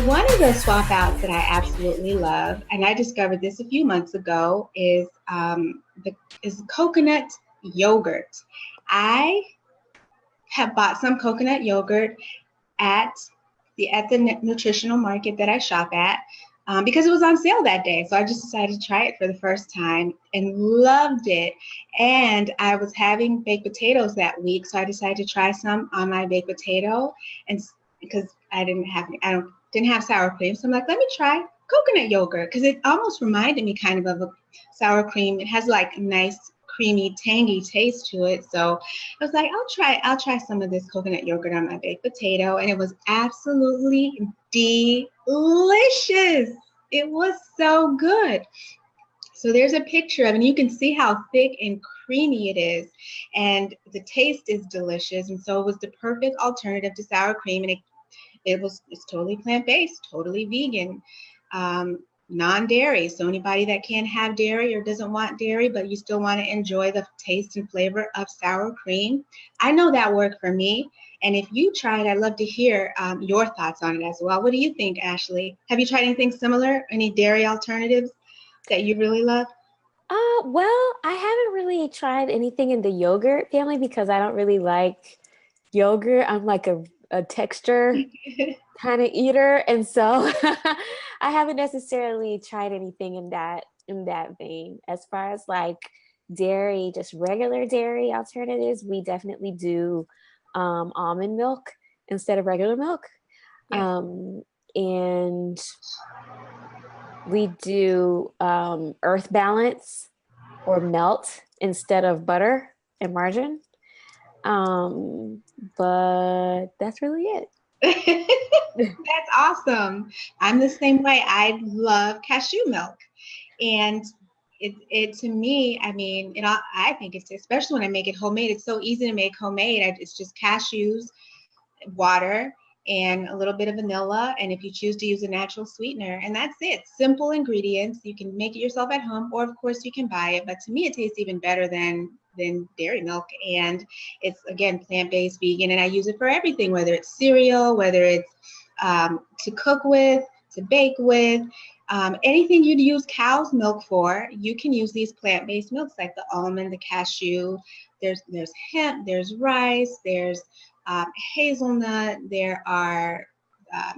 One of the swap outs that I absolutely love, and I discovered this a few months ago, is coconut yogurt. I have bought some coconut yogurt at the nutritional market that I shop at because it was on sale that day. So I just decided to try it for the first time and loved it. And I was having baked potatoes that week, so I decided to try some on my baked potato, and because I didn't have sour cream, so I'm like, let me try coconut yogurt because it almost reminded me kind of a sour cream. It has like a nice creamy, tangy taste to it. So I was like, I'll try some of this coconut yogurt on my baked potato, and it was absolutely delicious. It was so good. So there's a picture of it, and you can see how thick and creamy it is, and the taste is delicious. And so it was the perfect alternative to sour cream, and it's totally plant-based, totally vegan, non-dairy. So anybody that can't have dairy or doesn't want dairy, but you still want to enjoy the taste and flavor of sour cream, I know that worked for me. And if you tried, I'd love to hear your thoughts on it as well. What do you think, Ashley? Have you tried anything similar? Any dairy alternatives that you really love? Well, I haven't really tried anything in the yogurt family because I don't really like yogurt. I'm like a texture kind of eater, and so I haven't necessarily tried anything in that vein. As far as like dairy, just regular dairy alternatives, we definitely do almond milk instead of regular milk. Yes. And we do earth balance or melt instead of butter and margarine. But that's really it. That's awesome. I'm the same way. I love cashew milk. And it to me, I mean, I think it's, especially when I make it homemade, it's so easy to make homemade. It's just cashews, water, and a little bit of vanilla. And if you choose to use a natural sweetener, and that's it. Simple ingredients. You can make it yourself at home, or of course you can buy it. But to me, it tastes even better than dairy milk. And it's, again, plant-based, vegan, and I use it for everything, whether it's cereal, whether it's to cook with, to bake with. Anything you'd use cow's milk for, you can use these plant-based milks like the almond, the cashew. There's hemp, there's rice, there's hazelnut,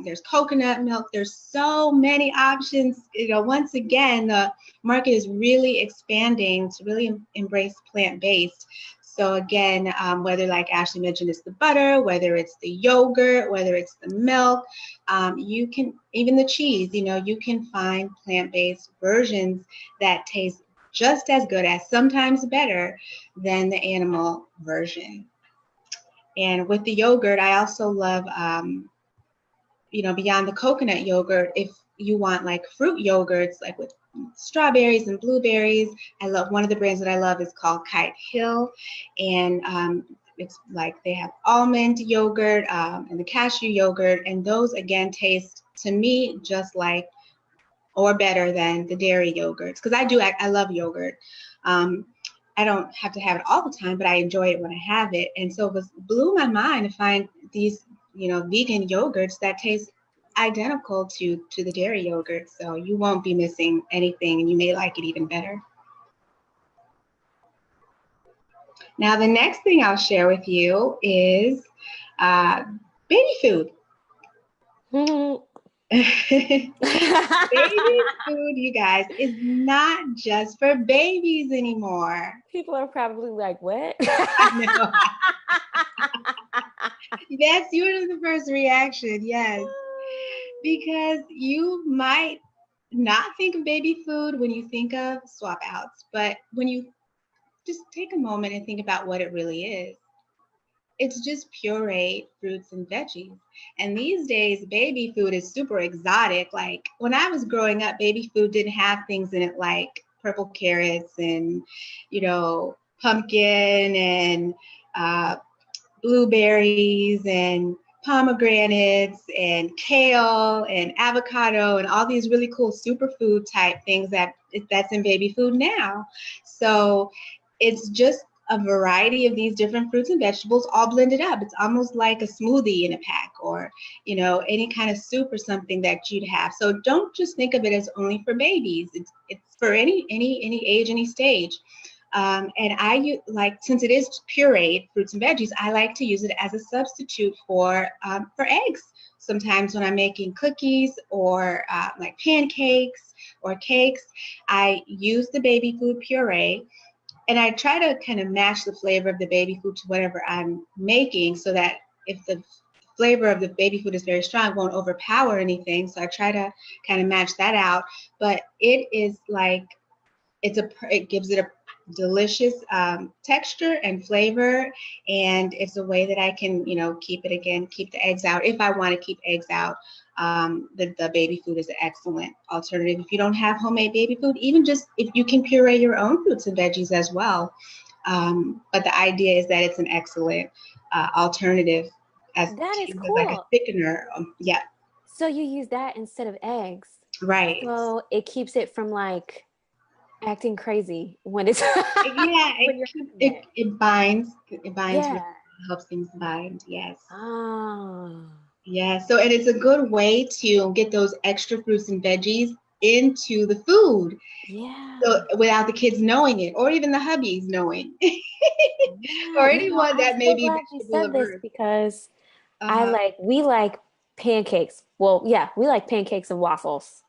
there's coconut milk. There's so many options. Once again, the market is really expanding to really embrace plant-based. So again, whether, like Ashley mentioned, it's the butter, whether it's the yogurt, whether it's the milk, you can, even the cheese, you can find plant-based versions that taste just as good as, sometimes better than, the animal version. And with the yogurt, I also love, beyond the coconut yogurt, if you want like fruit yogurts, like with strawberries and blueberries, one of the brands that I love is called Kite Hill. And it's like they have almond yogurt and the cashew yogurt. And those, again, taste to me just like, or better than, the dairy yogurts. Because I love yogurt. I don't have to have it all the time, but I enjoy it when I have it. And so it blew my mind to find these, vegan yogurts that taste identical to the dairy yogurt. So you won't be missing anything, and you may like it even better. Now, the next thing I'll share with you is baby food. Baby food, you guys, is not just for babies anymore. People are probably like, what? I know. That's usually the first reaction, yes. Because you might not think of baby food when you think of swap outs, but when you just take a moment and think about what it really is, it's just pureed fruits and veggies. And these days, baby food is super exotic. Like when I was growing up, baby food didn't have things in it like purple carrots and, pumpkin and blueberries and pomegranates and kale and avocado and all these really cool superfood type things that's in baby food now. So it's just a variety of these different fruits and vegetables all blended up. It's almost like a smoothie in a pack, or, you know, any kind of soup or something that you'd have. So don't just think of it as only for babies. It's for any age, any stage. And like, since it is pureed fruits and veggies, I like to use it as a substitute for eggs. Sometimes when I'm making cookies or like pancakes or cakes, I use the baby food puree, and I try to kind of match the flavor of the baby food to whatever I'm making, so that if the flavor of the baby food is very strong, it won't overpower anything. So I try to kind of match that out. But it is like, it gives it a delicious texture and flavor, and it's a way that I can, you know, keep the eggs out if I want to keep eggs out. The baby food is an excellent alternative if you don't have homemade baby food. Even just if you can puree your own fruits and veggies as well. But the idea is that it's an excellent alternative as That is to cool. like a thickener. Yeah. So you use that instead of eggs, Right. so it keeps it from like acting crazy when it's yeah, it binds. Yeah. It helps things bind. Yes. Oh. Yeah. So, and it's a good way to get those extra fruits and veggies into the food. Yeah. So without the kids knowing it, or even the hubbies knowing, Yeah. or You know, anyone I'm that may so be glad you vegetable said this, averse. because Uh-huh. we like pancakes. Well, yeah, we like pancakes and waffles.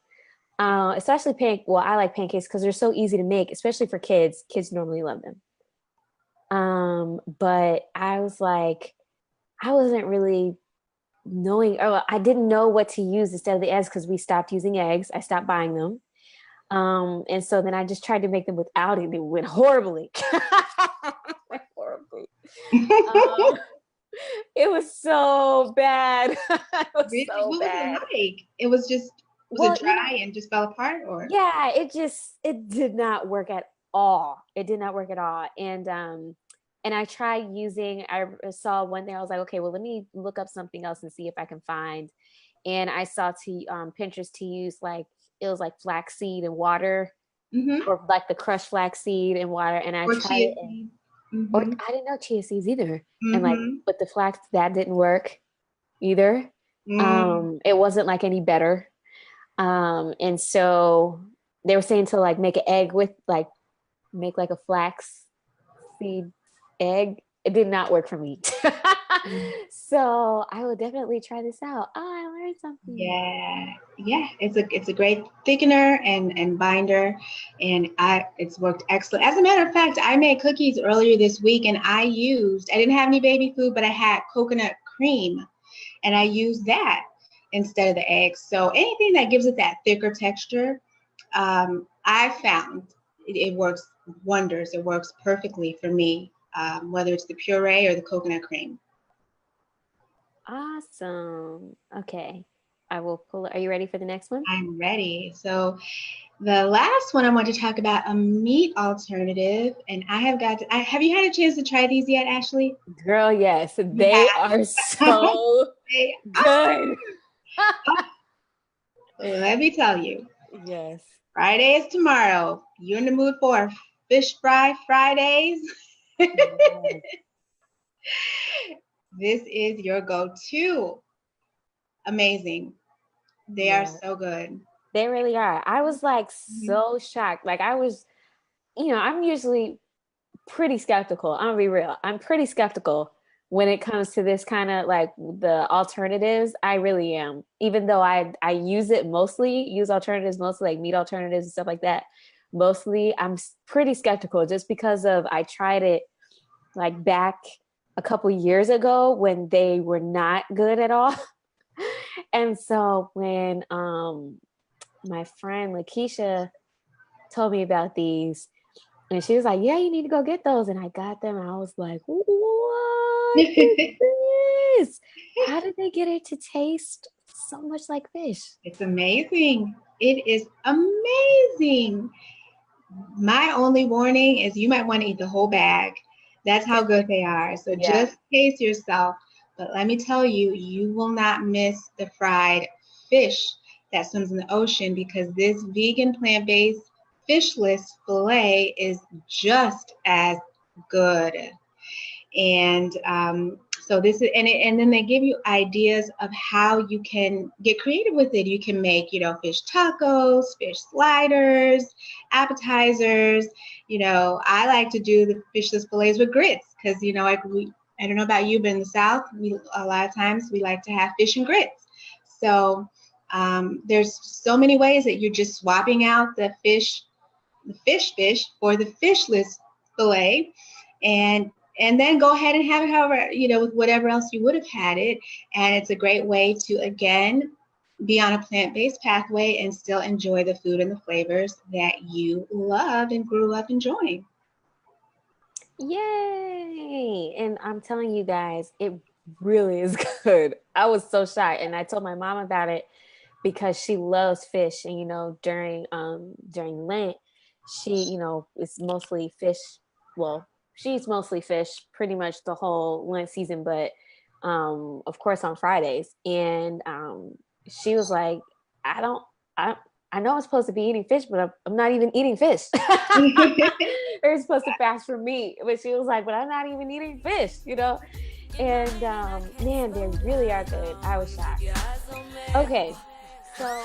Especially well, I like pancakes because they're so easy to make, especially for kids. Kids normally love them. But I was like, I wasn't really knowing, or I didn't know what to use instead of the eggs, because we stopped using eggs. I stopped buying them. And so then I just tried to make them without it. It went horribly. Went horribly. It was so bad. It was Really? so What was it bad. like? It was just, was Well, it dry and just fell apart, or? yeah, it did not work at all. It did not work at all. And I tried using, I saw one there, I was like, okay, well, let me look up something else and see if I can find. And I saw Pinterest to use, like, it was like flaxseed and water, Mm-hmm. or like the crushed flaxseed and water. And I Or tried chia it, and, seeds. or Mm-hmm. I didn't know chia seeds either. And like, Mm-hmm. but the flax, that didn't work either. Mm. It wasn't like any better. And so they were saying to like make an egg with, like, make like a flax seed egg. It did not work for me. So I will definitely try this out. Oh, I learned something. Yeah, it's a great thickener and binder, and it's worked excellent. As a matter of fact, I made cookies earlier this week, and I didn't have any baby food, but I had coconut cream, and I used that instead of the eggs. So anything that gives it that thicker texture, I found it works wonders. It works perfectly for me, whether it's the puree or the coconut cream. Awesome. Okay. I will pull it. Are you ready for the next one? I'm ready. So the last one I want to talk about, a meat alternative, and have you had a chance to try these yet, Ashley? Girl, yes. They are so They good. Let me tell you. Yes. Friday is tomorrow. You in the mood for fish fry Fridays? Yes. This is your go-to. Amazing. They are so good. They really are. I was like so shocked. Like, I was, I'm usually pretty skeptical. I'm gonna be real. I'm pretty skeptical when it comes to this kind of like the alternatives. I really am. Even though I use alternatives mostly, like meat alternatives and stuff like that. Mostly, I'm pretty skeptical just because of, I tried it like back a couple years ago when they were not good at all. And so when my friend Lakeisha told me about these, and she was like, yeah, you need to go get those. And I got them, and I was like, what is this? How did they get it to taste so much like fish? It's amazing. It is amazing. My only warning is you might want to eat the whole bag. That's how good they are. So just pace yourself. But let me tell you, you will not miss the fried fish that swims in the ocean, because this vegan plant-based fishless fillet is just as Good. And so this is, and then they give you ideas of how you can get creative with it. You can make, fish tacos, fish sliders, appetizers. I like to do the fishless fillets with grits because, I don't know about you, but in the South, a lot of times we like to have fish and grits. So there's so many ways that you're just swapping out the fish for the fishless fillet, and then go ahead and have it however, with whatever else you would have had it. And it's a great way to, again, be on a plant-based pathway and still enjoy the food and the flavors that you loved and grew up enjoying. Yay! And I'm telling you guys, it really is good. I was so shocked, and I told my mom about it because she loves fish, and during Lent, she is mostly fish. Well, she eats mostly fish pretty much the whole Lent season, but of course on Fridays. And she was like, I don't I know I'm supposed to be eating fish, but I'm not even eating fish. They're supposed to fast from meat, but she was like, but I'm not even eating fish, And man, they really are good. I was shocked. Okay, so